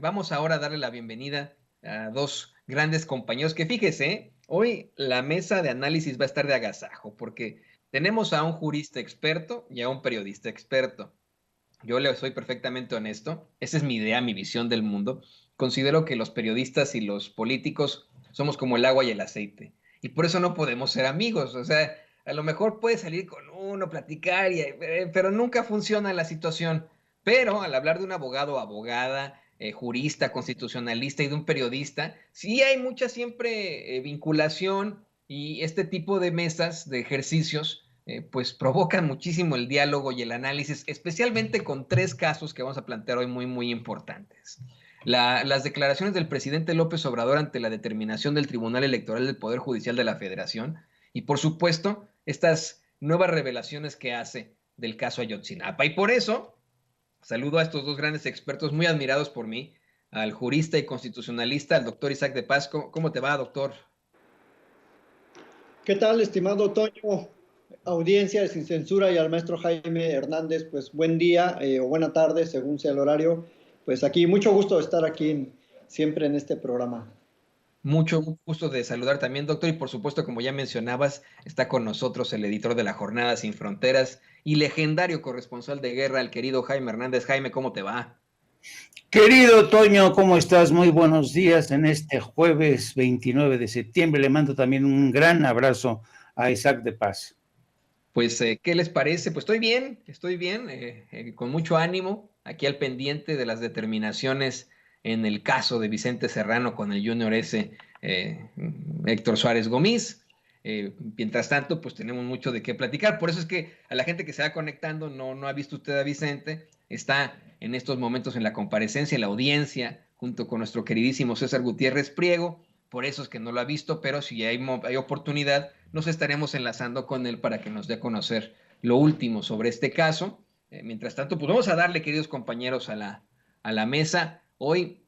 Vamos ahora a darle la bienvenida a dos grandes compañeros que fíjese, hoy la mesa de análisis va a estar de agasajo porque tenemos a un jurista experto y a un periodista experto. Yo le soy perfectamente honesto, esa es mi idea, mi visión del mundo. Considero que los periodistas y los políticos somos como el agua y el aceite y por eso no podemos ser amigos. O sea, a lo mejor puedes salir con uno, platicar, pero nunca funciona la situación. Pero al hablar de un abogado o abogada, jurista, constitucionalista y de un periodista, sí hay mucha siempre vinculación y este tipo de mesas, de ejercicios, pues provocan muchísimo el diálogo y el análisis, especialmente con tres casos que vamos a plantear hoy muy importantes. Las declaraciones del presidente López Obrador ante la determinación del Tribunal Electoral del Poder Judicial de la Federación y, por supuesto, estas nuevas revelaciones que hace del caso Ayotzinapa. Y por eso saludo a estos dos grandes expertos muy admirados por mí, al jurista y constitucionalista, al doctor Isaac de Paz. ¿Cómo te va, doctor? ¿Qué tal, estimado Toño? Audiencia de Sin Censura y al maestro Jaime Hernández, pues buen día o buena tarde, según sea el horario. Pues aquí, mucho gusto de estar aquí siempre en este programa. Mucho gusto de saludar también, doctor, y por supuesto, como ya mencionabas, está con nosotros el editor de la Jornada Sin Fronteras y legendario corresponsal de guerra, el querido Jaime Hernández. Jaime, ¿cómo te va? Querido Toño, ¿cómo estás? Muy buenos días en este jueves 29 de septiembre. Le mando también un gran abrazo a Isaac de Paz. Pues, ¿qué les parece? Pues estoy bien, con mucho ánimo, aquí al pendiente de las determinaciones en el caso de Vicente Serrano con el Junior S. Héctor Suárez Gómez. Mientras tanto, pues tenemos mucho de qué platicar. Por eso es que a la gente que se va conectando no ha visto usted a Vicente, está en estos momentos en la comparecencia, en la audiencia, junto con nuestro queridísimo César Gutiérrez Priego. Por eso es que no lo ha visto, pero si hay oportunidad, nos estaremos enlazando con él para que nos dé a conocer lo último sobre este caso. Mientras tanto, pues vamos a darle, queridos compañeros, a la mesa. Hoy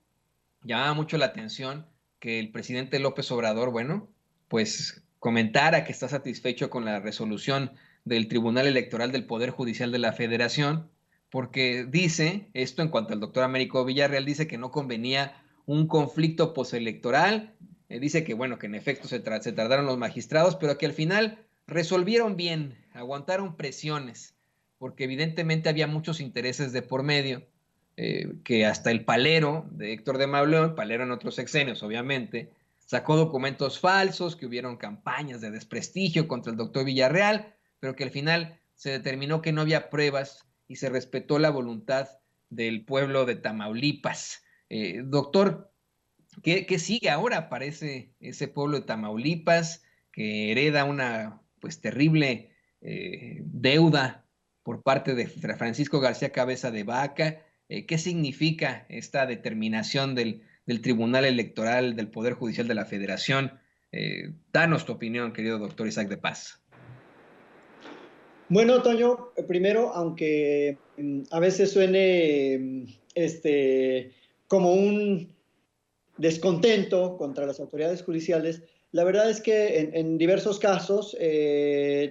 llamaba mucho la atención que el presidente López Obrador, bueno, pues comentara que está satisfecho con la resolución del Tribunal Electoral del Poder Judicial de la Federación, porque dice, esto en cuanto al doctor Américo Villarreal, dice que no convenía un conflicto postelectoral, dice que bueno, que en efecto se tardaron los magistrados, pero que al final resolvieron bien, aguantaron presiones, porque evidentemente había muchos intereses de por medio, que hasta el Palero de Héctor de Mauleón, Palero en otros sexenios, obviamente, sacó documentos falsos, que hubieron campañas de desprestigio contra el doctor Villarreal, pero que al final se determinó que no había pruebas y se respetó la voluntad del pueblo de Tamaulipas. Doctor, ¿qué sigue ahora para ese pueblo de Tamaulipas que hereda una pues terrible deuda por parte de Francisco García Cabeza de Vaca? ¿Qué significa esta determinación del Tribunal Electoral del Poder Judicial de la Federación? Danos tu opinión, querido doctor Isaac de Paz. Bueno, Toño, primero, aunque a veces suene como un descontento contra las autoridades judiciales, la verdad es que en diversos casos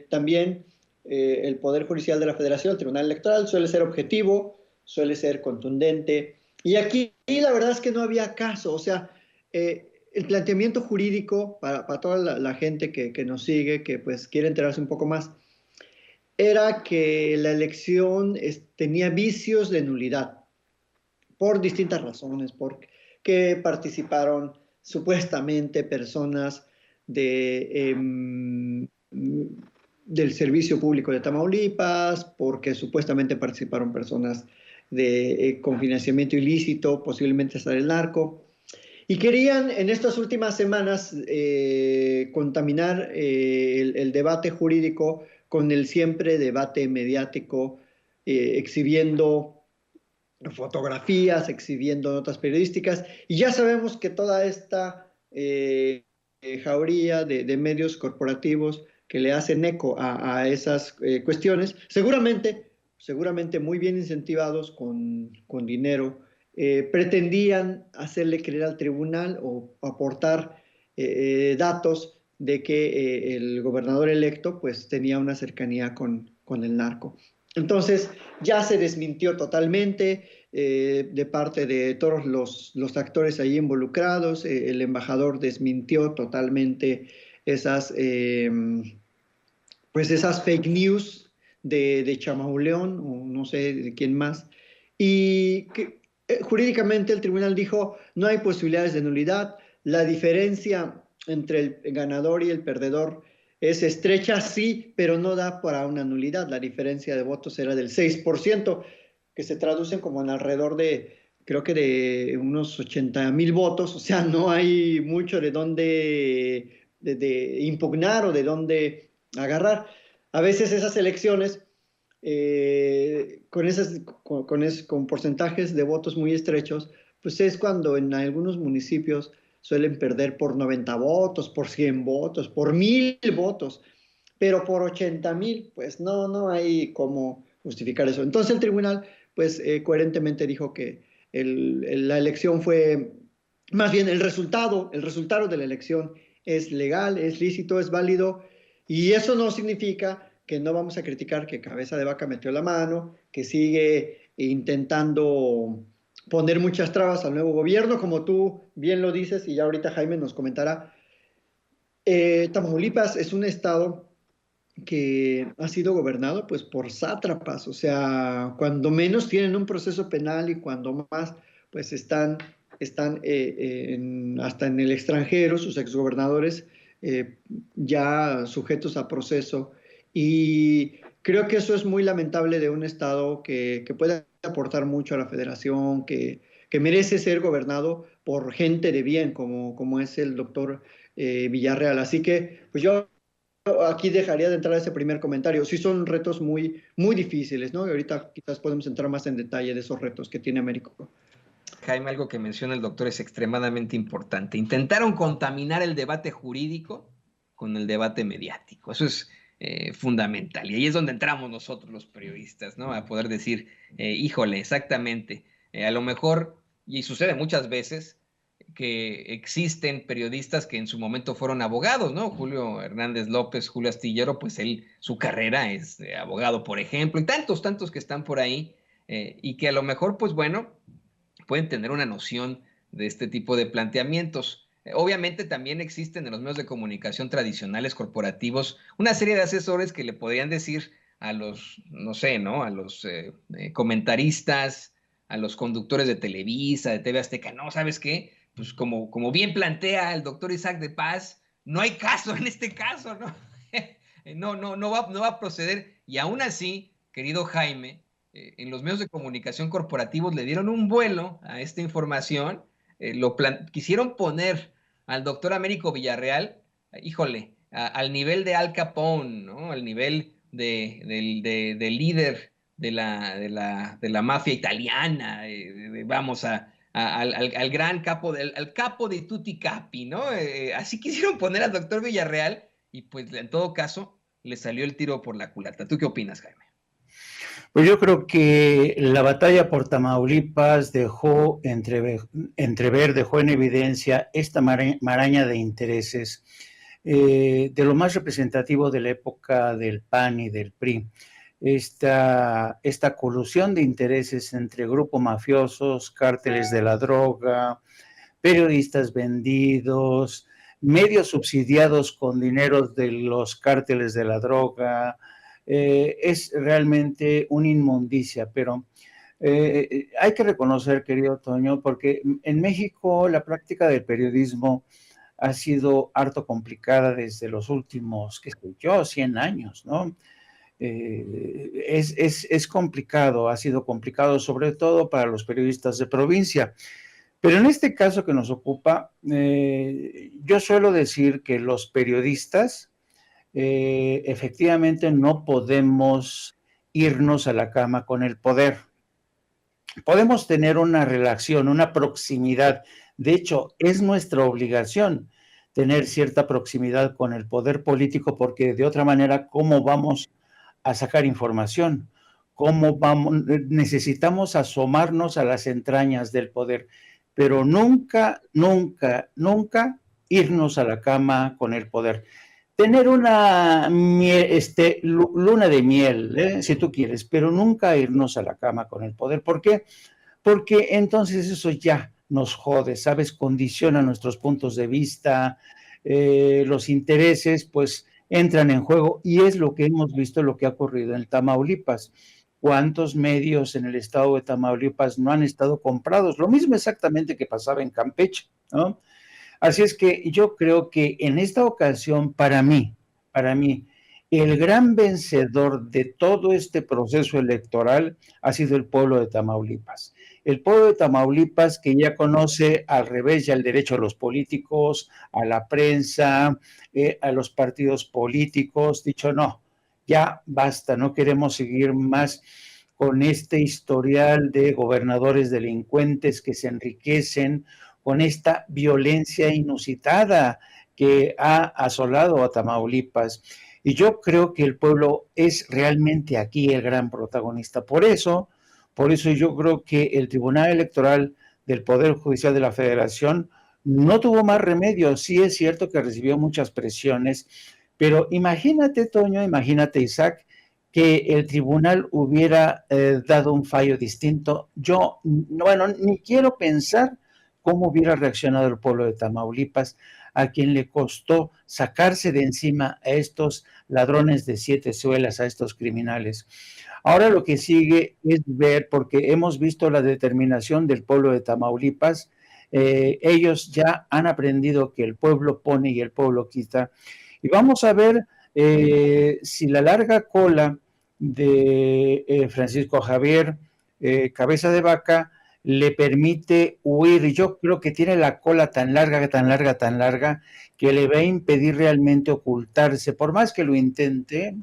también el Poder Judicial de la Federación, el Tribunal Electoral, suele ser objetivo, suele ser contundente. Y aquí la verdad es que no había caso, o sea, el planteamiento jurídico para toda la gente que nos sigue, que pues quiere enterarse un poco más, era que la elección tenía vicios de nulidad por distintas razones, porque participaron supuestamente personas del Servicio Público de Tamaulipas, porque supuestamente participaron personas con financiamiento ilícito, posiblemente hasta el narco, y querían en estas últimas semanas contaminar el debate jurídico con el siempre debate mediático, exhibiendo fotografías, exhibiendo notas periodísticas, y ya sabemos que toda esta jauría de medios corporativos que le hacen eco a esas cuestiones, seguramente muy bien incentivados con dinero, pretendían hacerle creer al tribunal o aportar datos de que el gobernador electo pues tenía una cercanía con el narco. Entonces, ya se desmintió totalmente de parte de todos los actores ahí involucrados. El embajador desmintió totalmente esas, pues esas fake news de Chamauleón, o no sé de quién más. Y que, jurídicamente el tribunal dijo, no hay posibilidades de nulidad. La diferencia entre el ganador y el perdedor es estrecha, sí, pero no da para una nulidad. La diferencia de votos era del 6%, que se traducen como en alrededor de, creo que de unos 80,000 votos. O sea, no hay mucho de dónde de impugnar o de dónde agarrar. A veces esas elecciones con porcentajes de votos muy estrechos, pues es cuando en algunos municipios suelen perder por 90 votos, por 100 votos, por 1,000 votos, pero por 80,000, pues no hay cómo justificar eso. Entonces el tribunal, pues coherentemente dijo que la elección fue, más bien el resultado de la elección es legal, es lícito, es válido, y eso no significa que no vamos a criticar que Cabeza de Vaca metió la mano, que sigue intentando poner muchas trabas al nuevo gobierno, como tú bien lo dices, y ya ahorita Jaime nos comentará. Tamaulipas es un estado que ha sido gobernado pues por sátrapas, o sea, cuando menos tienen un proceso penal y cuando más pues están hasta en el extranjero, sus exgobernadores ya sujetos a proceso. Y creo que eso es muy lamentable de un estado que puede aportar mucho a la federación, que merece ser gobernado por gente de bien, como es el doctor Villarreal. Así que pues yo aquí dejaría de entrar ese primer comentario. Sí son retos muy, muy difíciles, ¿no? Y ahorita quizás podemos entrar más en detalle de esos retos que tiene Américo. Jaime, algo que menciona el doctor es extremadamente importante. Intentaron contaminar el debate jurídico con el debate mediático. Eso es fundamental. Y ahí es donde entramos nosotros los periodistas, ¿no? A poder decir, híjole, exactamente. A lo mejor, y sucede muchas veces, que existen periodistas que en su momento fueron abogados, ¿no? Julio Hernández López, Julio Astillero, pues él, su carrera es de abogado, por ejemplo, y tantos que están por ahí, y que a lo mejor, pues bueno, pueden tener una noción de este tipo de planteamientos. Obviamente también existen en los medios de comunicación tradicionales corporativos una serie de asesores que le podrían decir a los, no sé, ¿no? A los comentaristas, a los conductores de Televisa, de TV Azteca, no, ¿sabes qué? Pues como bien plantea el doctor Isaac de Paz, no hay caso en este caso, ¿no? No va a proceder. Y aún así, querido Jaime, en los medios de comunicación corporativos le dieron un vuelo a esta información, quisieron poner al doctor Américo Villarreal, híjole, al nivel de Al Capone, ¿no? Al nivel del líder de la mafia italiana, vamos al gran capo, al capo de Tutti Capi, ¿no? Así quisieron poner al doctor Villarreal y pues en todo caso le salió el tiro por la culata. ¿Tú qué opinas, Jaime? Pues yo creo que la batalla por Tamaulipas dejó entrever, dejó en evidencia esta maraña de intereses de lo más representativo de la época del PAN y del PRI. Esta colusión de intereses entre grupos mafiosos, cárteles de la droga, periodistas vendidos, medios subsidiados con dinero de los cárteles de la droga, es realmente una inmundicia, pero hay que reconocer, querido Toño, porque en México la práctica del periodismo ha sido harto complicada desde los últimos, qué sé yo, 100 años, ¿no? Es complicado, ha sido complicado sobre todo para los periodistas de provincia. Pero en este caso que nos ocupa, yo suelo decir que los periodistas efectivamente no podemos irnos a la cama con el poder. Podemos tener una relación, una proximidad. De hecho, es nuestra obligación tener cierta proximidad con el poder político, porque de otra manera, ¿cómo vamos a sacar información? ¿Cómo vamos? Necesitamos asomarnos a las entrañas del poder, pero nunca irnos a la cama con el poder. tener una luna de miel, si tú quieres, pero nunca irnos a la cama con el poder. ¿Por qué? Porque entonces eso ya nos jode, ¿sabes? Condiciona nuestros puntos de vista, los intereses, pues entran en juego y es lo que hemos visto, lo que ha ocurrido en Tamaulipas. ¿Cuántos medios en el estado de Tamaulipas no han estado comprados? Lo mismo exactamente que pasaba en Campeche, ¿no? Así es que yo creo que en esta ocasión, para mí, el gran vencedor de todo este proceso electoral ha sido el pueblo de Tamaulipas. El pueblo de Tamaulipas que ya conoce al revés ya el derecho a los políticos, a la prensa, a los partidos políticos, dicho no, ya basta, no queremos seguir más con este historial de gobernadores delincuentes que se enriquecen, con esta violencia inusitada que ha asolado a Tamaulipas. Y yo creo que el pueblo es realmente aquí el gran protagonista. Por eso yo creo que el Tribunal Electoral del Poder Judicial de la Federación no tuvo más remedio. Sí es cierto que recibió muchas presiones, pero imagínate, Toño, imagínate, Isaac, que el tribunal hubiera dado un fallo distinto. Yo, bueno, ni quiero pensar cómo hubiera reaccionado el pueblo de Tamaulipas, a quien le costó sacarse de encima a estos ladrones de 7 suelas, a estos criminales. Ahora lo que sigue es ver, porque hemos visto la determinación del pueblo de Tamaulipas, ellos ya han aprendido que el pueblo pone y el pueblo quita, y vamos a ver si la larga cola de Francisco Javier Cabeza de Vaca le permite huir. Yo creo que tiene la cola tan larga, tan larga, tan larga, que le va a impedir realmente ocultarse. Por más que lo intente,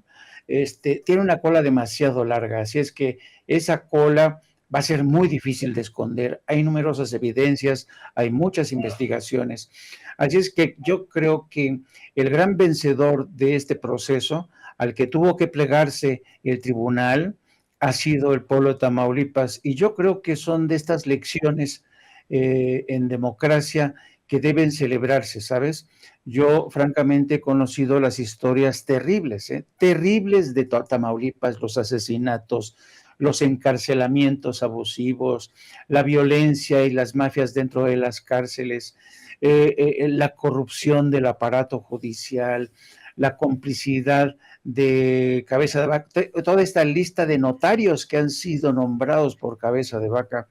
tiene una cola demasiado larga. Así es que esa cola va a ser muy difícil de esconder. Hay numerosas evidencias, hay muchas investigaciones. Así es que yo creo que el gran vencedor de este proceso, al que tuvo que plegarse el tribunal, ha sido el pueblo de Tamaulipas. Y yo creo que son de estas lecciones en democracia que deben celebrarse, ¿sabes? Yo francamente he conocido las historias terribles de Tamaulipas, los asesinatos, los encarcelamientos abusivos, la violencia y las mafias dentro de las cárceles, la corrupción del aparato judicial, la complicidad de Cabeza de Vaca, toda esta lista de notarios que han sido nombrados por Cabeza de Vaca,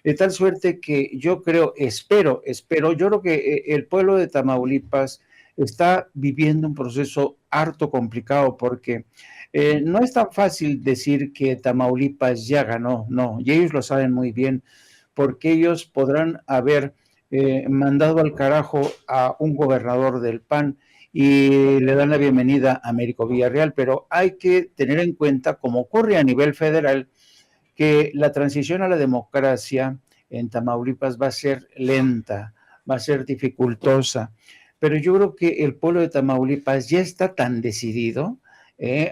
de tal suerte que yo creo, yo creo que el pueblo de Tamaulipas está viviendo un proceso harto complicado porque no es tan fácil decir que Tamaulipas ya ganó, no, y ellos lo saben muy bien, porque ellos podrán haber mandado al carajo a un gobernador del PAN y le dan la bienvenida a Américo Villarreal, pero hay que tener en cuenta, como ocurre a nivel federal, que la transición a la democracia en Tamaulipas va a ser lenta, va a ser dificultosa, pero yo creo que el pueblo de Tamaulipas ya está tan decidido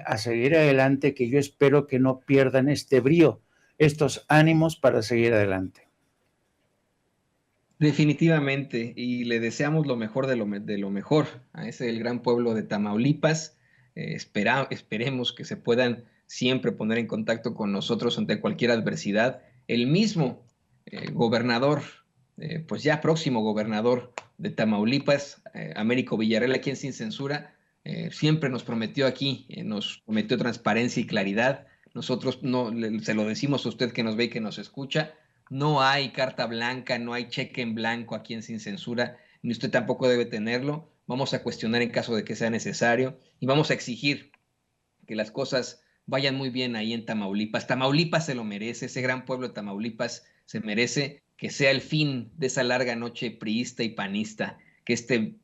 a seguir adelante que yo espero que no pierdan este brío, estos ánimos para seguir adelante. Definitivamente, y le deseamos lo mejor de lo mejor a ese el gran pueblo de Tamaulipas. Esperemos que se puedan siempre poner en contacto con nosotros ante cualquier adversidad. El mismo gobernador, pues ya próximo gobernador de Tamaulipas, Américo Villarreal, aquí en Sin Censura, siempre nos prometió aquí, nos prometió transparencia y claridad. Nosotros no, se lo decimos a usted que nos ve y que nos escucha. No hay carta blanca, no hay cheque en blanco aquí en Sin Censura, ni usted tampoco debe tenerlo. Vamos a cuestionar en caso de que sea necesario y vamos a exigir que las cosas vayan muy bien ahí en Tamaulipas. Tamaulipas se lo merece, ese gran pueblo de Tamaulipas se merece que sea el fin de esa larga noche priista y panista, que este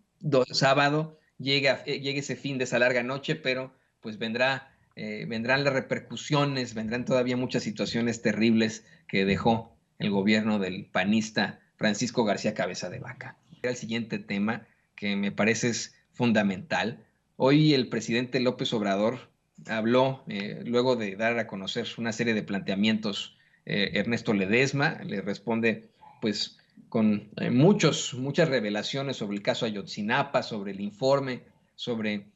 sábado llegue ese fin de esa larga noche, pero pues vendrán las repercusiones, vendrán todavía muchas situaciones terribles que dejó el gobierno del panista Francisco García Cabeza de Vaca. El siguiente tema que me parece es fundamental. Hoy el presidente López Obrador habló, luego de dar a conocer una serie de planteamientos, Ernesto Ledesma le responde pues con muchas revelaciones sobre el caso Ayotzinapa, sobre el informe, sobre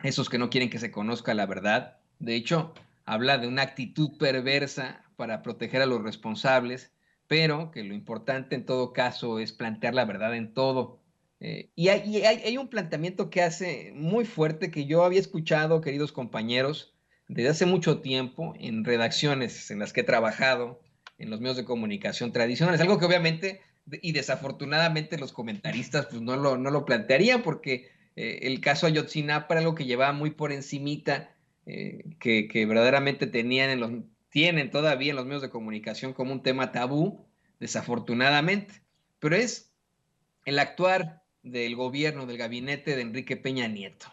esos que no quieren que se conozca la verdad. De hecho, habla de una actitud perversa para proteger a los responsables, pero que lo importante en todo caso es plantear la verdad en todo. Hay un planteamiento que hace muy fuerte que yo había escuchado, queridos compañeros, desde hace mucho tiempo en redacciones en las que he trabajado, en los medios de comunicación tradicionales, algo que obviamente y desafortunadamente los comentaristas pues no lo plantearían porque el caso Ayotzinapa era algo que llevaba muy por encimita, que verdaderamente tienen todavía en los medios de comunicación como un tema tabú, desafortunadamente. Pero es el actuar del gobierno, del gabinete de Enrique Peña Nieto.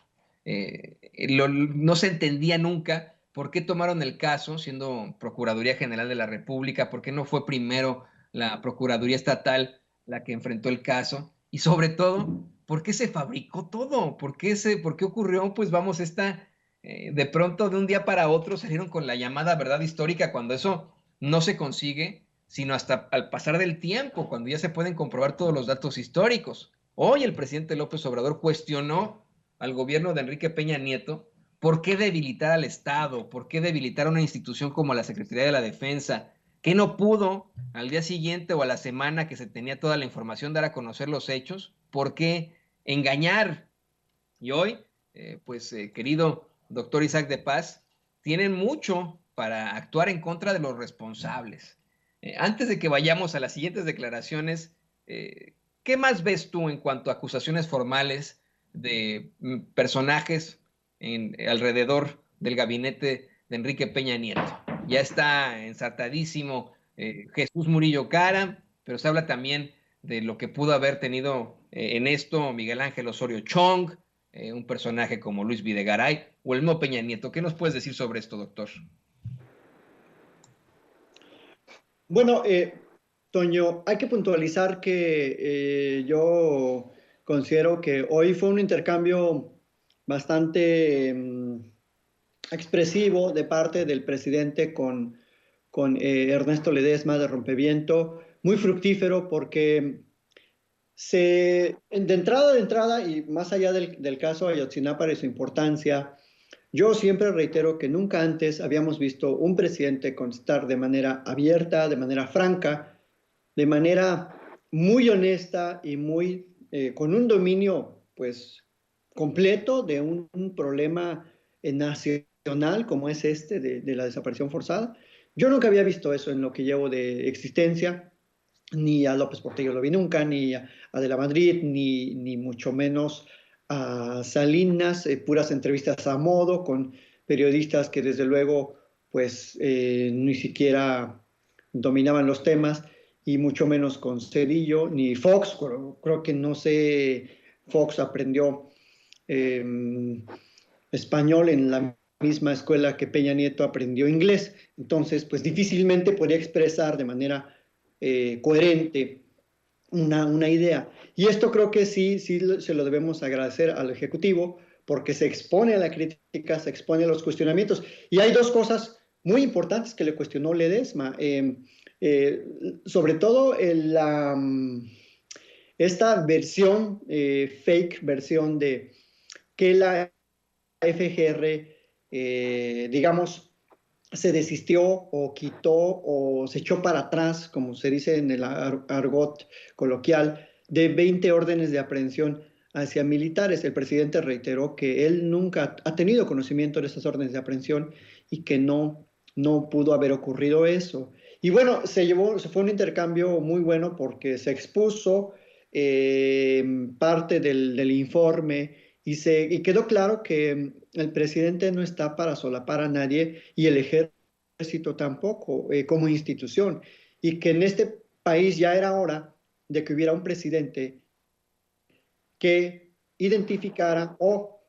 No se entendía nunca por qué tomaron el caso, siendo Procuraduría General de la República, por qué no fue primero la Procuraduría Estatal la que enfrentó el caso, y sobre todo, ¿por qué se fabricó todo? ¿Por qué ocurrió? Pues vamos, de pronto de un día para otro salieron con la llamada verdad histórica cuando eso no se consigue, sino hasta al pasar del tiempo, cuando ya se pueden comprobar todos los datos históricos. Hoy el presidente López Obrador cuestionó al gobierno de Enrique Peña Nieto por qué debilitar al Estado, por qué debilitar una institución como la Secretaría de la Defensa, que no pudo al día siguiente o a la semana que se tenía toda la información dar a conocer los hechos, por qué engañar. Y hoy, querido doctor Isaac de Paz, tienen mucho para actuar en contra de los responsables. Antes de que vayamos a las siguientes declaraciones, ¿qué más ves tú en cuanto a acusaciones formales de personajes alrededor del gabinete de Enrique Peña Nieto? Ya está ensartadísimo Jesús Murillo Caram, pero se habla también de lo que pudo haber tenido en esto Miguel Ángel Osorio Chong, un personaje como Luis Videgaray o el mismo Peña Nieto. ¿Qué nos puedes decir sobre esto, doctor? Bueno, Toño, hay que puntualizar que yo considero que hoy fue un intercambio bastante expresivo de parte del presidente con Ernesto Ledesma de Rompeviento, muy fructífero porque de entrada, y más allá del caso Ayotzinapa y su importancia, yo siempre reitero que nunca antes habíamos visto un presidente contestar de manera abierta, de manera franca, de manera muy honesta y con un dominio pues completo de un problema nacional como es este de la desaparición forzada. Yo nunca había visto eso en lo que llevo de existencia, ni a López Portillo lo vi nunca, ni a De la Madrid, ni mucho menos a Salinas, puras entrevistas a modo con periodistas que desde luego pues ni siquiera dominaban los temas y mucho menos con Cedillo, ni Fox, creo que no sé, Fox aprendió eh, español en la misma escuela que Peña Nieto aprendió inglés, entonces pues difícilmente podía expresar de manera coherente una idea. Y esto creo que sí se lo debemos agradecer al Ejecutivo porque se expone a la crítica, se expone a los cuestionamientos. Y hay dos cosas muy importantes que le cuestionó Ledesma. Sobre todo esta versión, fake versión de que la FGR, digamos, se desistió o quitó o se echó para atrás, como se dice en el argot coloquial, de 20 órdenes de aprehensión hacia militares. El presidente reiteró que él nunca ha tenido conocimiento de esas órdenes de aprehensión y que no pudo haber ocurrido eso. Y bueno, se fue un intercambio muy bueno porque se expuso parte del informe y quedó claro que el presidente no está para solapar a nadie y el ejército tampoco como institución. Y que en este país ya era hora de que hubiera un presidente que identificara o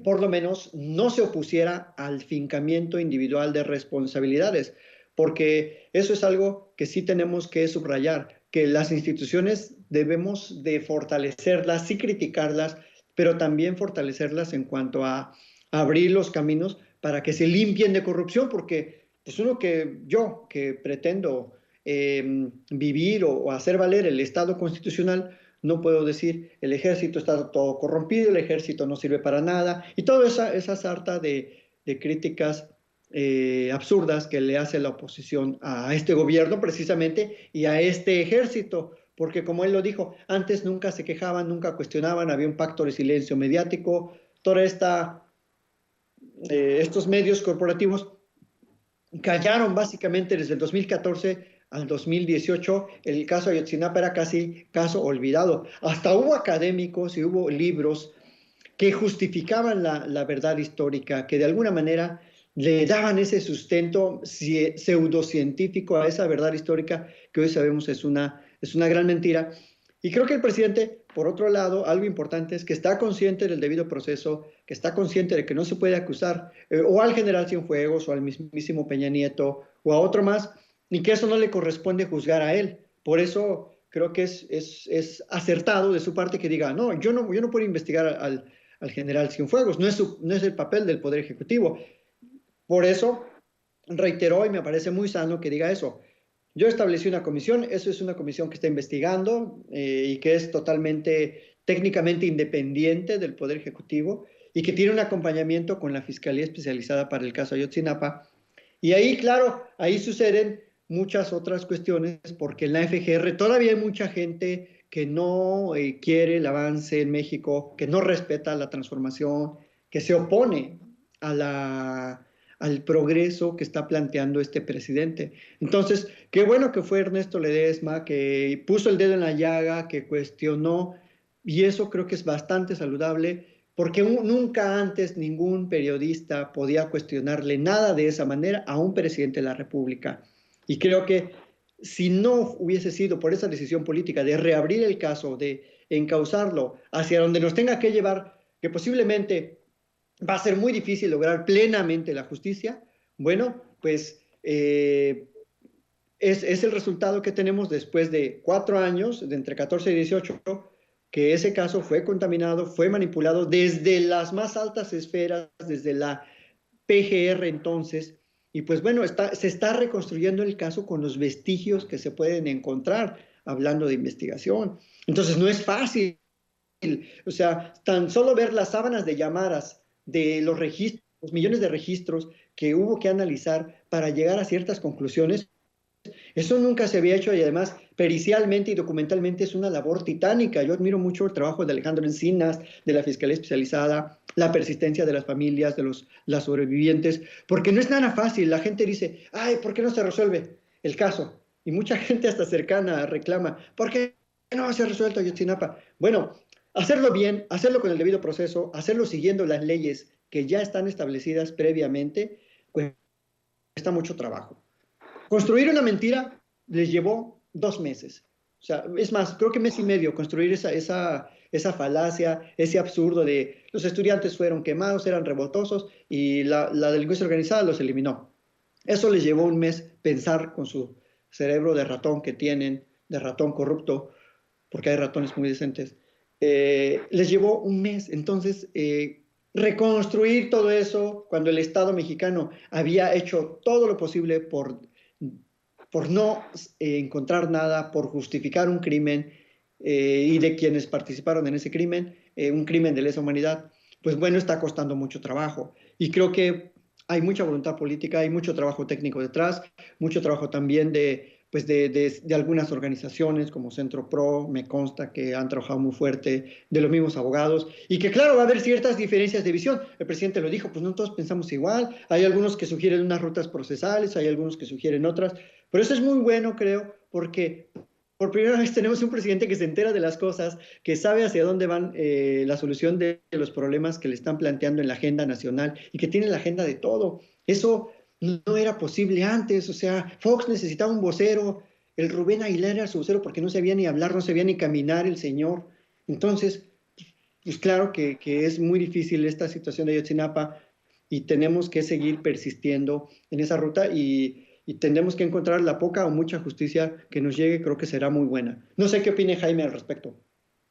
por lo menos no se opusiera al fincamiento individual de responsabilidades, porque eso es algo que sí tenemos que subrayar, que las instituciones debemos de fortalecerlas, sí criticarlas, pero también fortalecerlas en cuanto a abrir los caminos para que se limpien de corrupción, porque pues yo que pretendo vivir o hacer valer el Estado constitucional, no puedo decir el ejército está todo corrompido, el ejército no sirve para nada, y toda esa sarta de críticas absurdas que le hace la oposición a este gobierno precisamente y a este ejército, porque como él lo dijo, antes nunca se quejaban, nunca cuestionaban, había un pacto de silencio mediático, toda estos medios corporativos callaron básicamente desde el 2014 al 2018. El caso Ayotzinapa era casi caso olvidado. Hasta hubo académicos y hubo libros que justificaban la verdad histórica, que de alguna manera le daban ese sustento pseudocientífico a esa verdad histórica que hoy sabemos es una gran mentira. Y creo que el presidente, por otro lado, algo importante es que está consciente del debido proceso, que está consciente de que no se puede acusar o al general Cienfuegos o al mismísimo Peña Nieto o a otro más, y que eso no le corresponde juzgar a él. Por eso creo que es acertado de su parte que diga, no, yo no puedo investigar al general Cienfuegos, no es el papel del Poder Ejecutivo. Por eso reiteró, y me parece muy sano que diga eso. Yo establecí una comisión, eso es una comisión que está investigando y que es totalmente técnicamente independiente del Poder Ejecutivo y que tiene un acompañamiento con la Fiscalía Especializada para el caso Ayotzinapa. Y ahí, claro, ahí suceden muchas otras cuestiones porque en la FGR todavía hay mucha gente que no quiere el avance en México, que no respeta la transformación, que se opone al progreso que está planteando este presidente. Entonces, qué bueno que fue Ernesto Ledesma, que puso el dedo en la llaga, que cuestionó, y eso creo que es bastante saludable, porque nunca antes ningún periodista podía cuestionarle nada de esa manera a un presidente de la República. Y creo que si no hubiese sido por esa decisión política de reabrir el caso, de encauzarlo hacia donde nos tenga que llevar, que posiblemente va a ser muy difícil lograr plenamente la justicia, bueno, pues es el resultado que tenemos después de 4 años, de entre 14 y 18, que ese caso fue contaminado, fue manipulado desde las más altas esferas, desde la PGR entonces, y pues bueno, se está reconstruyendo el caso con los vestigios que se pueden encontrar hablando de investigación. Entonces no es fácil, o sea, tan solo ver las sábanas de llamadas de los registros, los millones de registros que hubo que analizar para llegar a ciertas conclusiones, eso nunca se había hecho y además pericialmente y documentalmente es una labor titánica. Yo admiro mucho el trabajo de Alejandro Encinas, de la Fiscalía Especializada, la persistencia de las familias, de las sobrevivientes, porque no es nada fácil. La gente dice, ay, ¿por qué no se resuelve el caso? Y mucha gente hasta cercana reclama, ¿por qué no se ha resuelto Ayotzinapa? Bueno, hacerlo bien, hacerlo con el debido proceso, hacerlo siguiendo las leyes que ya están establecidas previamente, pues cuesta mucho trabajo. Construir una mentira les llevó 2 meses. O sea, es más, creo que 1 mes y medio construir esa falacia, ese absurdo de los estudiantes fueron quemados, eran revoltosos y la delincuencia organizada los eliminó. Eso les llevó 1 mes pensar con su cerebro de ratón que tienen, de ratón corrupto, porque hay ratones muy decentes. Les llevó 1 mes. Entonces, reconstruir todo eso cuando el Estado mexicano había hecho todo lo posible por no encontrar nada, por justificar un crimen y de quienes participaron en ese crimen, un crimen de lesa humanidad, pues bueno, está costando mucho trabajo. Y creo que hay mucha voluntad política, hay mucho trabajo técnico detrás, mucho trabajo también pues de algunas organizaciones como Centro Pro, me consta que han trabajado muy fuerte, de los mismos abogados, y que claro, va a haber ciertas diferencias de visión. El presidente lo dijo, pues no todos pensamos igual, hay algunos que sugieren unas rutas procesales, hay algunos que sugieren otras, pero eso es muy bueno, creo, porque por primera vez tenemos un presidente que se entera de las cosas, que sabe hacia dónde van la solución de los problemas que le están planteando en la agenda nacional y que tiene la agenda de todo. Eso no era posible antes, o sea, Fox necesitaba un vocero, el Rubén Aguilar era su vocero porque no sabía ni hablar, no sabía ni caminar el señor. Entonces, pues claro que es muy difícil esta situación de Ayotzinapa y tenemos que seguir persistiendo en esa ruta y tendremos que encontrar la poca o mucha justicia que nos llegue, creo que será muy buena. No sé qué opine Jaime al respecto.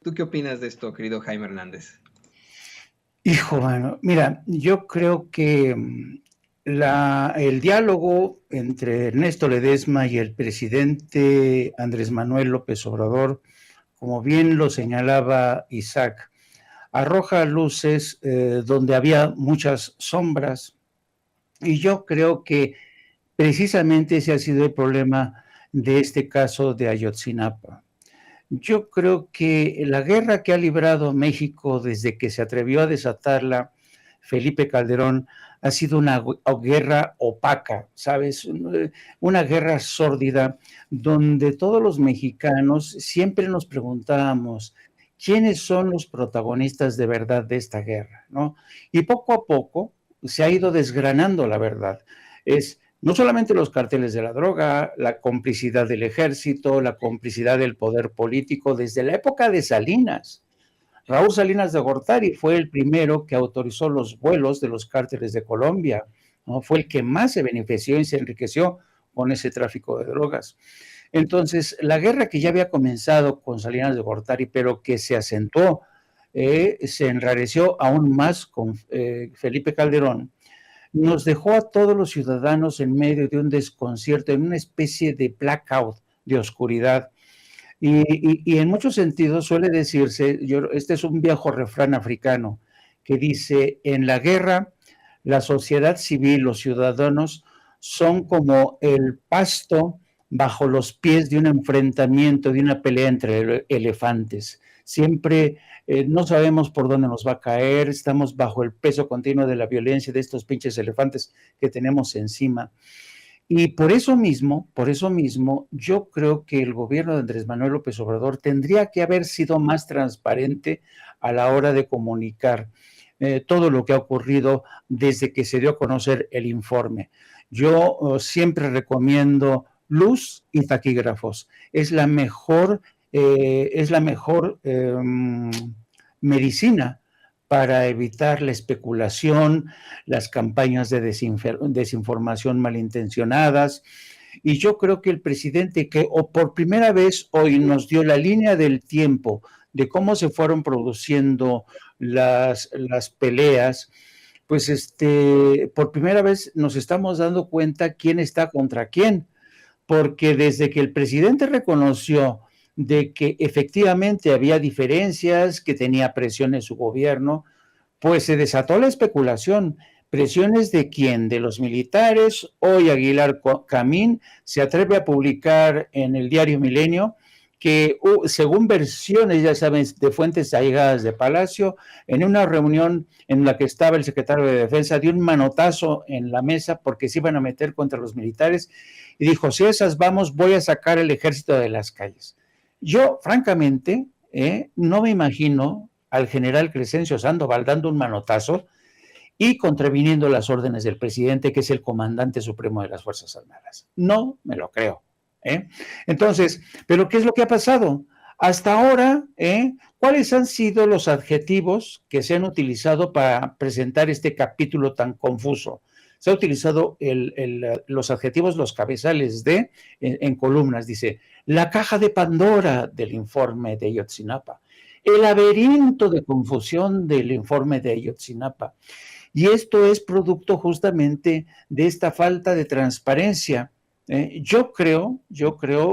¿Tú qué opinas de esto, querido Jaime Hernández? Hijo, mano, mira, yo creo que el diálogo entre Ernesto Ledesma y el presidente Andrés Manuel López Obrador como bien lo señalaba Isaac, arroja luces donde había muchas sombras, y yo creo que precisamente ese ha sido el problema de este caso de Ayotzinapa. Yo creo que la guerra que ha librado México desde que se atrevió a desatarla Felipe Calderón ha sido una guerra opaca, ¿sabes? Una guerra sórdida donde todos los mexicanos siempre nos preguntábamos quiénes son los protagonistas de verdad de esta guerra, ¿no? Y poco a poco se ha ido desgranando la verdad. Es no solamente los carteles de la droga, la complicidad del ejército, la complicidad del poder político desde la época de Salinas. Raúl Salinas de Gortari fue el primero que autorizó los vuelos de los cárteles de Colombia, ¿no? Fue el que más se benefició y se enriqueció con ese tráfico de drogas. Entonces, la guerra que ya había comenzado con Salinas de Gortari, pero que se acentuó, se enrareció aún más con Felipe Calderón, nos dejó a todos los ciudadanos en medio de un desconcierto, en una especie de blackout, de oscuridad. Y en muchos sentidos suele decirse, este es un viejo refrán africano, que dice, en la guerra, la sociedad civil, los ciudadanos, son como el pasto bajo los pies de un enfrentamiento, de una pelea entre elefantes. Siempre no sabemos por dónde nos va a caer, estamos bajo el peso continuo de la violencia de estos pinches elefantes que tenemos encima. Y por eso mismo, yo creo que el gobierno de Andrés Manuel López Obrador tendría que haber sido más transparente a la hora de comunicar todo lo que ha ocurrido desde que se dio a conocer el informe. Yo siempre recomiendo luz y taquígrafos. Es la mejor medicina para evitar la especulación, las campañas de desinformación malintencionadas. Y yo creo que el presidente, que por primera vez hoy nos dio la línea del tiempo de cómo se fueron produciendo las peleas, pues por primera vez nos estamos dando cuenta quién está contra quién, porque desde que el presidente reconoció de que efectivamente había diferencias, que tenía presión en su gobierno, pues se desató la especulación. ¿Presiones de quién? De los militares. Hoy Aguilar Camín se atreve a publicar en el diario Milenio que según versiones, ya saben, de fuentes allegadas de Palacio, en una reunión en la que estaba el secretario de Defensa, dio un manotazo en la mesa porque se iban a meter contra los militares y dijo, si esas vamos, voy a sacar el ejército de las calles. Yo, francamente, no me imagino al general Crescencio Sandoval dando un manotazo y contraviniendo las órdenes del presidente, que es el comandante supremo de las Fuerzas Armadas. No me lo creo. Entonces, ¿pero qué es lo que ha pasado? Hasta ahora, ¿cuáles han sido los adjetivos que se han utilizado para presentar este capítulo tan confuso? Se ha utilizado los adjetivos, los cabezales en columnas, dice, la caja de Pandora del informe de Ayotzinapa, el laberinto de confusión del informe de Ayotzinapa. Y esto es producto justamente de esta falta de transparencia. Yo creo,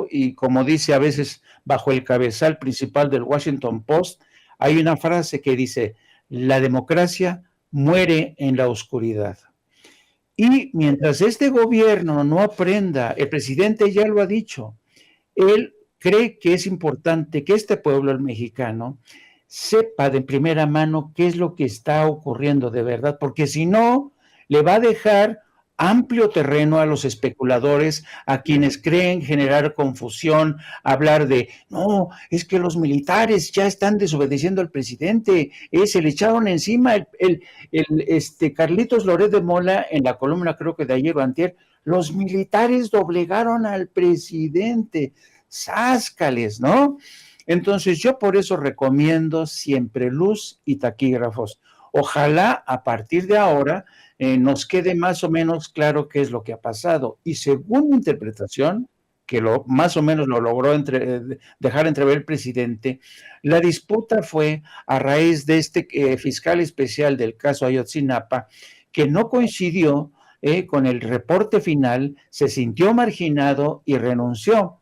y como dice a veces bajo el cabezal principal del Washington Post, hay una frase que dice, la democracia muere en la oscuridad. Y mientras este gobierno no aprenda, el presidente ya lo ha dicho, él cree que es importante que este pueblo, el mexicano, sepa de primera mano qué es lo que está ocurriendo de verdad, porque si no, le va a dejar amplio terreno a los especuladores, a quienes creen generar confusión, hablar de, no, es que los militares ya están desobedeciendo al presidente, se le echaron encima Carlitos Loret de Mola en la columna, creo que de ayer o antier, los militares doblegaron al presidente, sáscales, ¿no? Entonces yo por eso recomiendo siempre luz y taquígrafos. Ojalá a partir de ahora nos quede más o menos claro qué es lo que ha pasado. Y según mi interpretación, que más o menos lo logró dejar entrever el presidente, la disputa fue a raíz de este fiscal especial del caso Ayotzinapa, que no coincidió con el reporte final, se sintió marginado y renunció.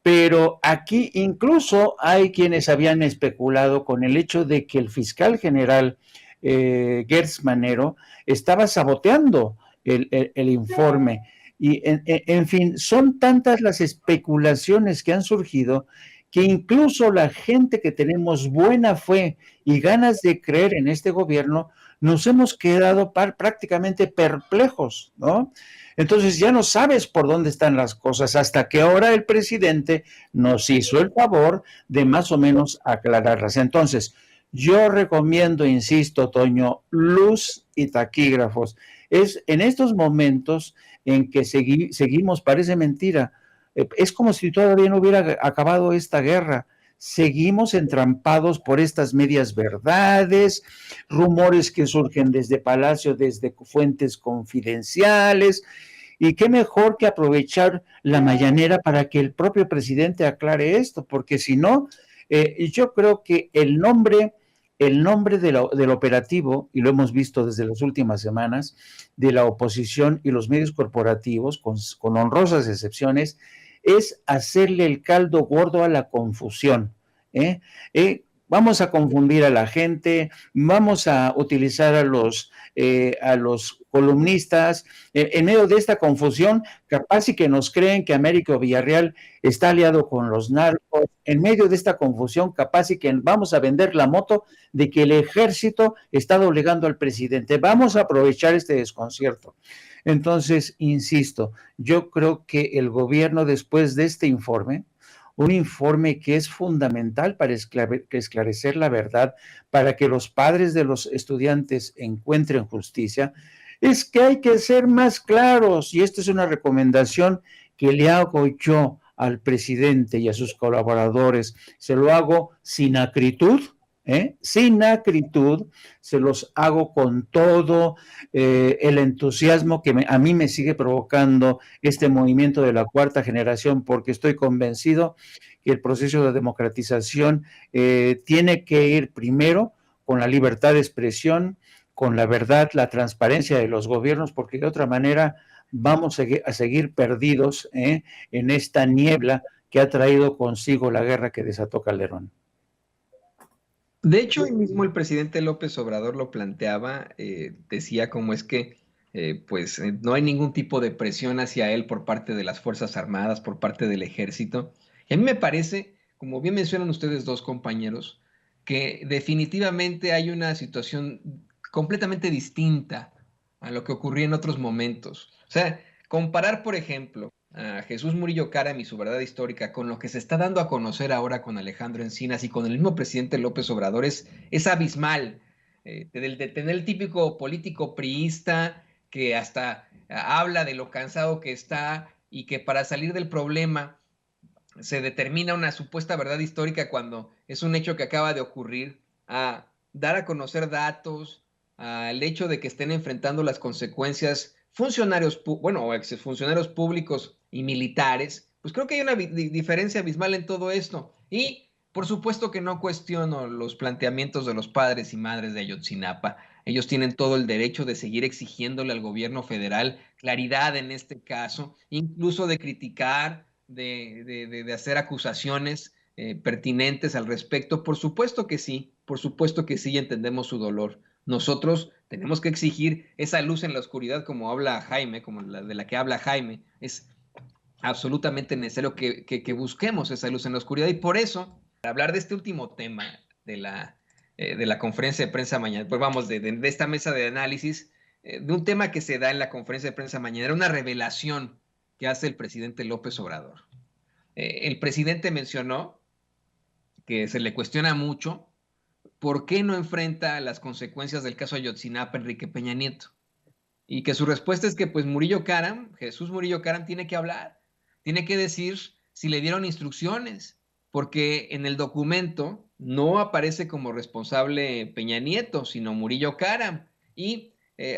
Pero aquí incluso hay quienes habían especulado con el hecho de que el fiscal general Gertz Manero estaba saboteando el informe. Y en fin, son tantas las especulaciones que han surgido que incluso la gente que tenemos buena fe y ganas de creer en este gobierno, nos hemos quedado prácticamente perplejos, ¿no? Entonces ya no sabes por dónde están las cosas hasta que ahora el presidente nos hizo el favor de más o menos aclararlas. Entonces, yo recomiendo, insisto, Toño, luz y taquígrafos. Es en estos momentos en que seguimos, parece mentira, es como si todavía no hubiera acabado esta guerra. Seguimos entrampados por estas medias verdades, rumores que surgen desde Palacio, desde fuentes confidenciales, y qué mejor que aprovechar la mañanera para que el propio presidente aclare esto, porque si no, yo creo que el nombre del operativo, y lo hemos visto desde las últimas semanas, de la oposición y los medios corporativos, con honrosas excepciones, es hacerle el caldo gordo a la confusión. Vamos a confundir a la gente, vamos a utilizar a los columnistas, en medio de esta confusión, capaz y que nos creen que Américo Villarreal está aliado con los narcos, en medio de esta confusión, capaz y que vamos a vender la moto de que el ejército está doblegando al presidente. Vamos a aprovechar este desconcierto. Entonces, insisto, yo creo que el gobierno, después de este informe, un informe que es fundamental para esclarecer la verdad, para que los padres de los estudiantes encuentren justicia, es que hay que ser más claros, y esta es una recomendación que le hago yo al presidente y a sus colaboradores. Se lo hago sin acritud, sin acritud, se los hago con todo el entusiasmo que a mí me sigue provocando este movimiento de la cuarta generación, porque estoy convencido que el proceso de democratización tiene que ir primero con la libertad de expresión, con la verdad, la transparencia de los gobiernos, porque de otra manera vamos a seguir perdidos en esta niebla que ha traído consigo la guerra que desató Calderón. De hecho, hoy mismo el presidente López Obrador lo planteaba, decía cómo es que no hay ningún tipo de presión hacia él por parte de las Fuerzas Armadas, por parte del Ejército. Y a mí me parece, como bien mencionan ustedes dos compañeros, que definitivamente hay una situación completamente distinta a lo que ocurría en otros momentos. O sea, comparar, por ejemplo, a Jesús Murillo Caram y su verdad histórica con lo que se está dando a conocer ahora con Alejandro Encinas y con el mismo presidente López Obrador es abismal. De tener el típico político priista que hasta habla de lo cansado que está y que para salir del problema se determina una supuesta verdad histórica cuando es un hecho que acaba de ocurrir, a dar a conocer datos, al hecho de que estén enfrentando las consecuencias funcionarios, bueno, exfuncionarios públicos y militares, pues creo que hay una diferencia abismal en todo esto. Y por supuesto que no cuestiono los planteamientos de los padres y madres de Ayotzinapa. Ellos tienen todo el derecho de seguir exigiéndole al gobierno federal claridad en este caso, incluso de criticar, de hacer acusaciones pertinentes al respecto. Por supuesto que sí, entendemos su dolor. Nosotros tenemos que exigir esa luz en la oscuridad, como habla Jaime, como de la que habla Jaime. Es absolutamente necesario que busquemos esa luz en la oscuridad, y por eso, para hablar de este último tema de la conferencia de prensa mañana, pues vamos, de esta mesa de análisis, de un tema que se da en la conferencia de prensa mañana, era una revelación que hace el presidente López Obrador. El presidente mencionó que se le cuestiona mucho por qué no enfrenta las consecuencias del caso Ayotzinapa Enrique Peña Nieto. Y que su respuesta es que pues Jesús Murillo Caram tiene que hablar, tiene que decir si le dieron instrucciones, porque en el documento no aparece como responsable Peña Nieto, sino Murillo Caram. Y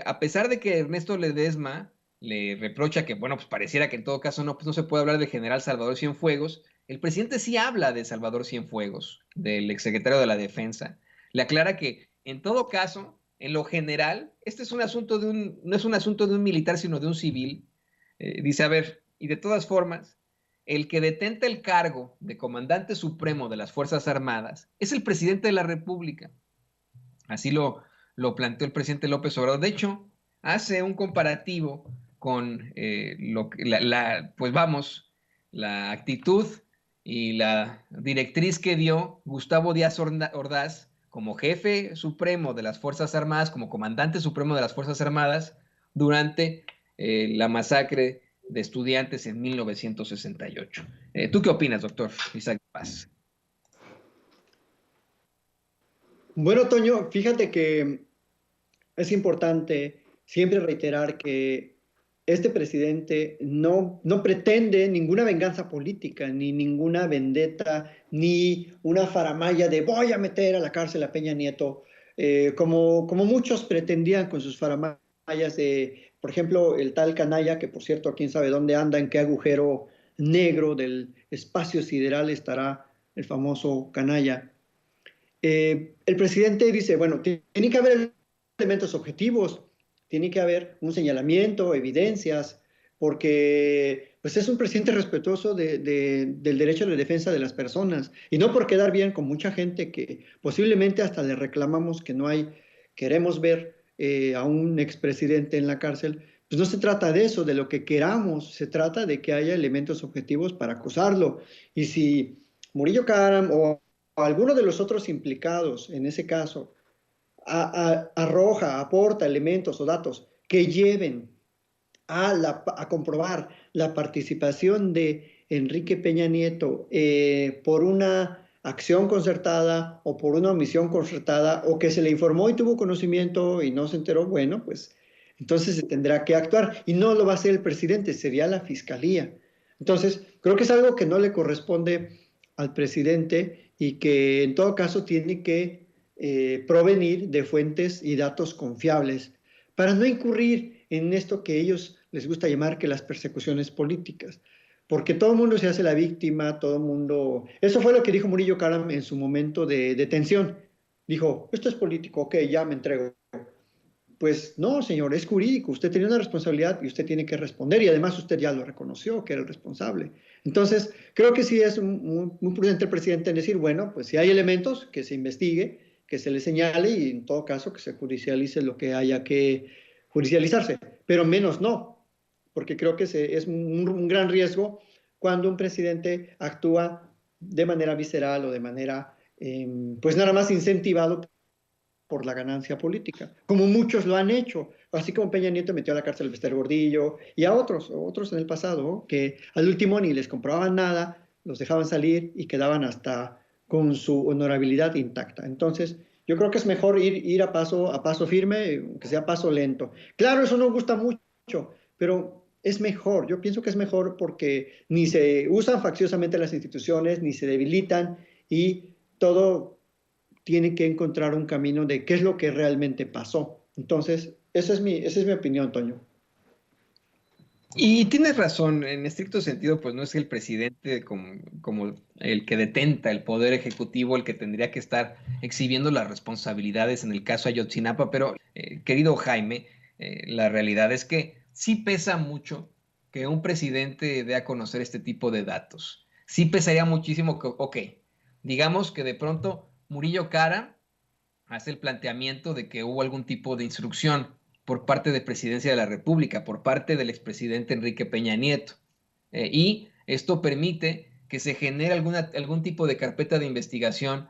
a pesar de que Ernesto Ledesma le reprocha que, bueno, pues pareciera que en todo caso no se puede hablar del general Salvador Cienfuegos, el presidente sí habla de Salvador Cienfuegos, del exsecretario de la Defensa. Le aclara que en todo caso, en lo general, este es un asunto no es un asunto de un militar, sino de un civil. Dice, a ver, y de todas formas, el que detenta el cargo de comandante supremo de las Fuerzas Armadas es el presidente de la República. Así lo planteó el presidente López Obrador. De hecho, hace un comparativo con pues vamos, la actitud y la directriz que dio Gustavo Díaz Ordaz como jefe supremo de las Fuerzas Armadas, como comandante supremo de las Fuerzas Armadas, durante la masacre de estudiantes en 1968. ¿Tú qué opinas, doctor Isaac Paz? Bueno, Toño, fíjate que es importante siempre reiterar que este presidente no pretende ninguna venganza política, ni ninguna vendetta, ni una faramalla de voy a meter a la cárcel a Peña Nieto, como muchos pretendían con sus faramallas de, por ejemplo, el tal Canalla, que por cierto, quién sabe dónde anda, en qué agujero negro del espacio sideral estará el famoso Canalla. El presidente dice, bueno, tiene que haber elementos objetivos, tiene que haber un señalamiento, evidencias, porque pues es un presidente respetuoso del derecho de defensa de las personas y no por quedar bien con mucha gente que posiblemente hasta le reclamamos que no hay, queremos ver a un expresidente en la cárcel. Pues no se trata de eso, de lo que queramos, se trata de que haya elementos objetivos para acusarlo. Y si Murillo Karam o alguno de los otros implicados en ese caso arroja, aporta elementos o datos que lleven a comprobar la participación de Enrique Peña Nieto por una acción concertada o por una omisión concertada o que se le informó y tuvo conocimiento y no se enteró, bueno, pues entonces se tendrá que actuar y no lo va a hacer el presidente, sería la fiscalía. Entonces, creo que es algo que no le corresponde al presidente y que en todo caso tiene que provenir de fuentes y datos confiables para no incurrir en esto que ellos les gusta llamar que las persecuciones políticas, porque todo el mundo se hace la víctima, todo el mundo... Eso fue lo que dijo Murillo Karam en su momento de detención. Dijo, esto es político, ok, ya me entrego. Pues no, señor, es jurídico, usted tiene una responsabilidad y usted tiene que responder y además usted ya lo reconoció que era el responsable. Entonces, creo que sí es muy prudente el presidente en decir, bueno, pues si hay elementos, que se investigue, que se le señale y en todo caso que se judicialice lo que haya que judicializarse, pero menos no, porque creo que es un gran riesgo cuando un presidente actúa de manera visceral o de manera, pues nada más incentivado por la ganancia política, como muchos lo han hecho, así como Peña Nieto metió a la cárcel a Bester Gordillo y a otros en el pasado, que al último ni les compraban nada, los dejaban salir y quedaban hasta con su honorabilidad intacta. Entonces, yo creo que es mejor ir a paso firme, que sea paso lento. Claro, eso no gusta mucho, pero es mejor, yo pienso que es mejor porque ni se usan facciosamente las instituciones, ni se debilitan y todo tiene que encontrar un camino de qué es lo que realmente pasó. Entonces, esa es mi opinión, Toño. Y tienes razón, en estricto sentido, pues no es el presidente como el que detenta el poder ejecutivo, el que tendría que estar exhibiendo las responsabilidades en el caso Ayotzinapa, pero querido Jaime, la realidad es que sí pesa mucho que un presidente dé a conocer este tipo de datos. Sí pesaría muchísimo que, ok, digamos que de pronto Murillo Karam hace el planteamiento de que hubo algún tipo de instrucción por parte de Presidencia de la República, por parte del expresidente Enrique Peña Nieto. Y esto permite que se genere algún tipo de carpeta de investigación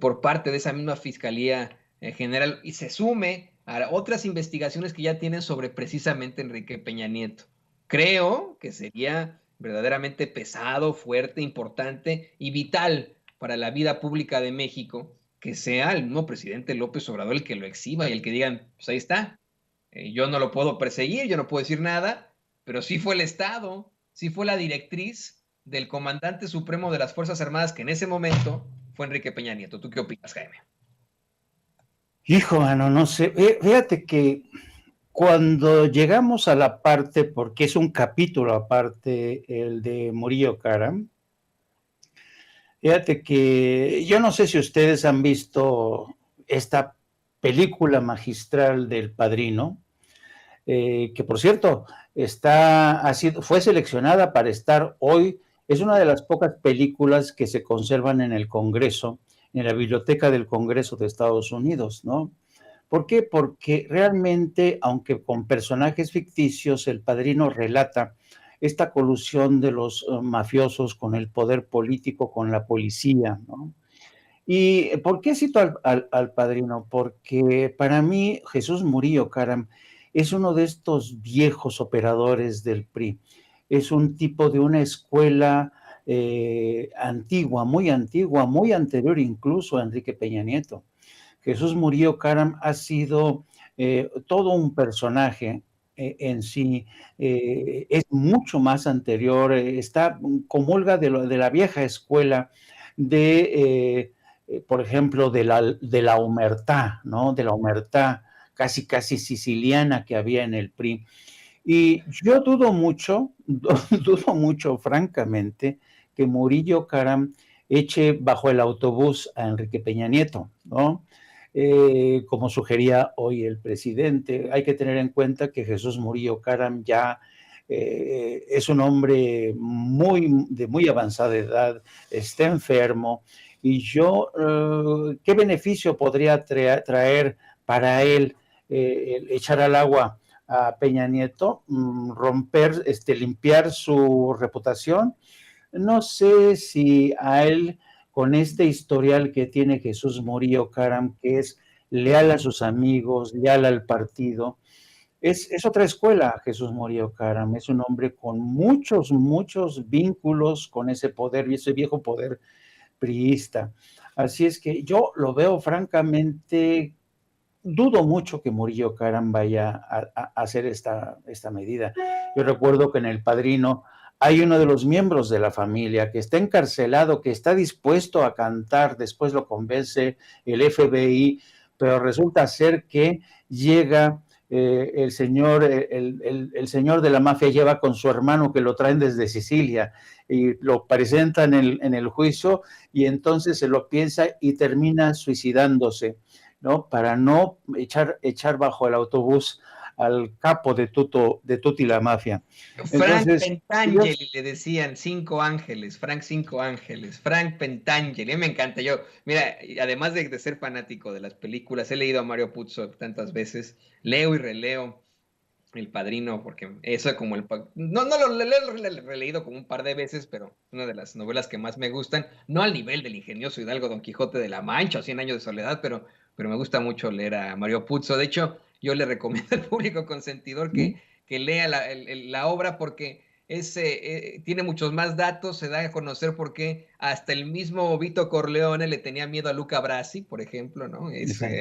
por parte de esa misma Fiscalía General y se sume a otras investigaciones que ya tienen sobre precisamente Enrique Peña Nieto. Creo que sería verdaderamente pesado, fuerte, importante y vital para la vida pública de México que sea el mismo presidente López Obrador el que lo exhiba y el que digan, pues ahí está, yo no lo puedo perseguir, yo no puedo decir nada, pero sí fue el Estado, sí fue la directriz del comandante supremo de las Fuerzas Armadas que en ese momento fue Enrique Peña Nieto. ¿Tú qué opinas, Jaime? Hijo, mano, no sé. Fíjate que cuando llegamos a la parte, porque es un capítulo aparte, el de Murillo Karam, fíjate que yo no sé si ustedes han visto esta película magistral del Padrino, que por cierto fue seleccionada para estar hoy Es una de las pocas películas que se conservan en el Congreso, en la Biblioteca del Congreso de Estados Unidos, ¿no? ¿Por qué? Porque realmente, aunque con personajes ficticios, El Padrino relata esta colusión de los mafiosos con el poder político, con la policía, ¿no? ¿Y por qué cito al Padrino? Porque para mí Jesús Murillo Caram es uno de estos viejos operadores del PRI. Es un tipo de una escuela antigua, muy anterior incluso a Enrique Peña Nieto. Jesús Murillo Caram ha sido todo un personaje en sí, es mucho más anterior, comulga de la vieja escuela de, por ejemplo, de la omertá, ¿no? De la omertá casi siciliana que había en el PRI. Y yo dudo mucho, dudo mucho, francamente, que Murillo Caram eche bajo el autobús a Enrique Peña Nieto, ¿no? Como sugería hoy el presidente. Hay que tener en cuenta que Jesús Murillo Caram ya es un hombre de muy avanzada edad, está enfermo, y ¿qué beneficio podría traer para él echar al agua a Peña Nieto, limpiar su reputación? No sé si a él, con este historial que tiene Jesús Murillo Caram, que es leal a sus amigos, leal al partido, es otra escuela. Jesús Murillo Caram es un hombre con muchos vínculos con ese poder y ese viejo poder priista. Así es que yo lo veo francamente, dudo mucho que Murillo Caram vaya a hacer esta medida. Yo recuerdo que en El Padrino hay uno de los miembros de la familia que está encarcelado, que está dispuesto a cantar, después lo convence el FBI, pero resulta ser que llega el señor de la mafia, lleva con su hermano que lo traen desde Sicilia y lo presentan en el juicio, y entonces se lo piensa y termina suicidándose, ¿no? Para no echar bajo el autobús al capo de Tutti la Mafia. Frank Entonces, Pentangeli le decían, Cinco Ángeles, Frank Cinco Ángeles, Frank Pentangeli, me encanta. Yo, mira, además de ser fanático de las películas, he leído a Mario Puzo tantas veces, leo y releo El Padrino, porque eso es como no lo he releído como un par de veces, pero una de las novelas que más me gustan, no al nivel del ingenioso Hidalgo Don Quijote de la Mancha o Cien Años de Soledad, pero me gusta mucho leer a Mario Puzo. De hecho, yo le recomiendo al público consentidor que lea la obra, porque tiene muchos más datos, se da a conocer por qué hasta el mismo Vito Corleone le tenía miedo a Luca Brasi, por ejemplo, ¿no?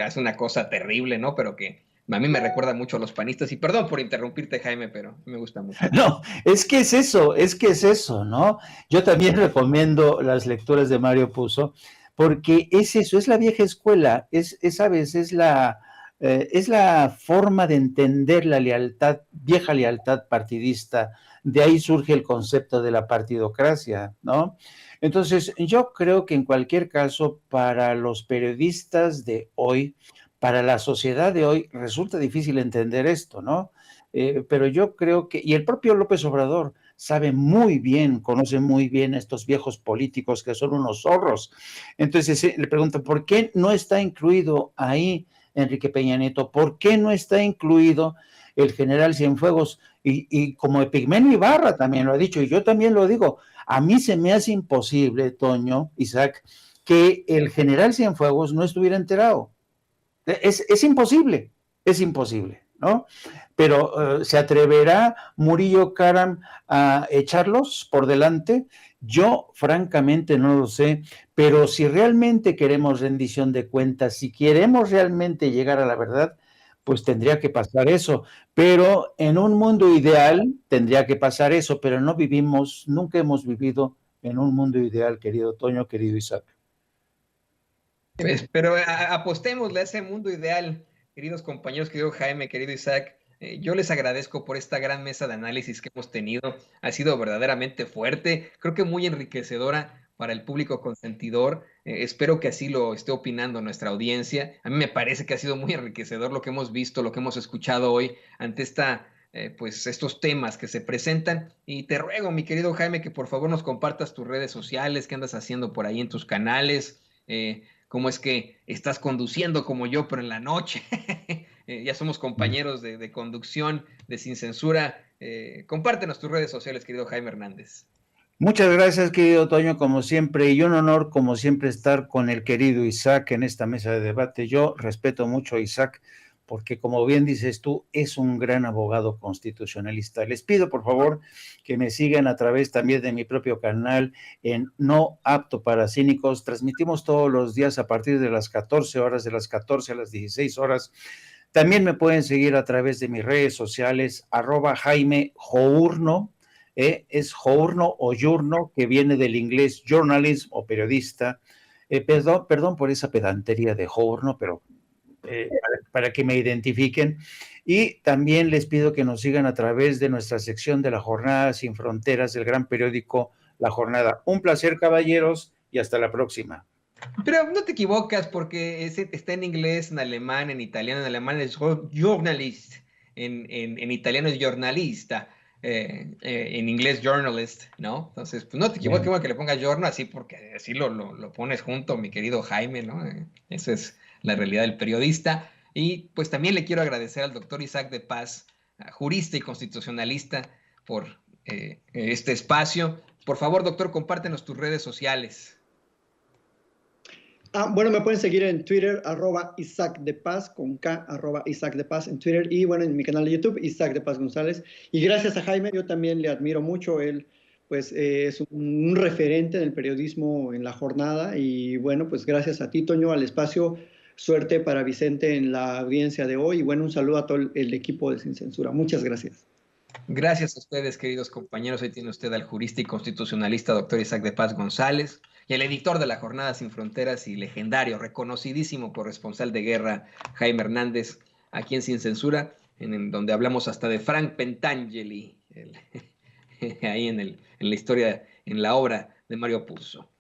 Hace una cosa terrible, ¿no? Pero que a mí me recuerda mucho a los panistas, y perdón por interrumpirte, Jaime, pero me gusta mucho. No, es que es eso, ¿no? Yo también recomiendo las lecturas de Mario Puzo, porque es eso, es la vieja escuela, ¿sabes? Es la forma de entender la vieja lealtad partidista. De ahí surge el concepto de la partidocracia, ¿no? Entonces, yo creo que en cualquier caso, para los periodistas de hoy, para la sociedad de hoy, resulta difícil entender esto, ¿no? Pero yo creo y el propio López Obrador sabe muy bien, conoce muy bien a estos viejos políticos que son unos zorros. Entonces le preguntan, ¿por qué no está incluido ahí Enrique Peña Nieto? ¿Por qué no está incluido el general Cienfuegos? Y como Epigmenio Ibarra también lo ha dicho, y yo también lo digo, a mí se me hace imposible, Toño, Isaac, que el general Cienfuegos no estuviera enterado. Es imposible, ¿no? Pero ¿se atreverá Murillo Caram a echarlos por delante? Yo francamente no lo sé, pero si realmente queremos rendición de cuentas, si queremos realmente llegar a la verdad, pues tendría que pasar eso. Pero en un mundo ideal tendría que pasar eso, pero nunca hemos vivido en un mundo ideal, querido Toño, querido Isaac. Pero apostémosle a ese mundo ideal, queridos compañeros, querido Jaime, querido Isaac. Yo les agradezco por esta gran mesa de análisis que hemos tenido. Ha sido verdaderamente fuerte, creo que muy enriquecedora para el público consentidor. Espero que así lo esté opinando nuestra audiencia. A mí me parece que ha sido muy enriquecedor lo que hemos visto, lo que hemos escuchado hoy ante esta pues estos temas que se presentan. Y te ruego, mi querido Jaime, que por favor nos compartas tus redes sociales, qué andas haciendo por ahí en tus canales, cómo es que estás conduciendo como yo, pero en la noche. Ya somos compañeros de conducción, de Sin Censura. Compártenos tus redes sociales, querido Jaime Hernández. Muchas gracias, querido Toño, como siempre, y un honor, como siempre, estar con el querido Isaac en esta mesa de debate. Yo respeto mucho a Isaac, porque como bien dices tú, es un gran abogado constitucionalista. Les pido, por favor, que me sigan a través también de mi propio canal en No Apto para Cínicos. Transmitimos todos los días a partir de las 14 horas, de las 14 a las 16 horas. También me pueden seguir a través de mis redes sociales, @Jaime Journo, es Journo o Journo, que viene del inglés journalism o periodista. Perdón por esa pedantería de Journo, pero para que me identifiquen. Y también les pido que nos sigan a través de nuestra sección de La Jornada Sin Fronteras, del gran periódico La Jornada. Un placer, caballeros, y hasta la próxima. Pero no te equivocas porque está en inglés, en alemán, en italiano. En alemán es journalist, en italiano es jornalista, en inglés journalist, ¿no? Entonces, pues no te equivoques, bueno, que le pongas giorno así porque así lo pones junto, mi querido Jaime, ¿no? Esa es la realidad del periodista. Y pues también le quiero agradecer al doctor Isaac de Paz, jurista y constitucionalista, por este espacio. Por favor, doctor, compártenos tus redes sociales. Bueno, me pueden seguir en Twitter, @Isaac de Paz, con K, @Isaac de Paz en Twitter, y bueno, en mi canal de YouTube, Isaac de Paz González. Y gracias a Jaime, yo también le admiro mucho. Él, pues, es un referente del periodismo en La Jornada. Y bueno, pues gracias a ti, Toño, al espacio. Suerte para Vicente en la audiencia de hoy. Y bueno, un saludo a todo el equipo de Sin Censura. Muchas gracias. Gracias a ustedes, queridos compañeros. Hoy tiene usted al jurista y constitucionalista doctor Isaac de Paz González y el editor de La Jornada Sin Fronteras y legendario, reconocidísimo corresponsal de guerra, Jaime Hernández, aquí en Sin Censura, en donde hablamos hasta de Frank Pentangeli, ahí en la historia, en la obra de Mario Puzo.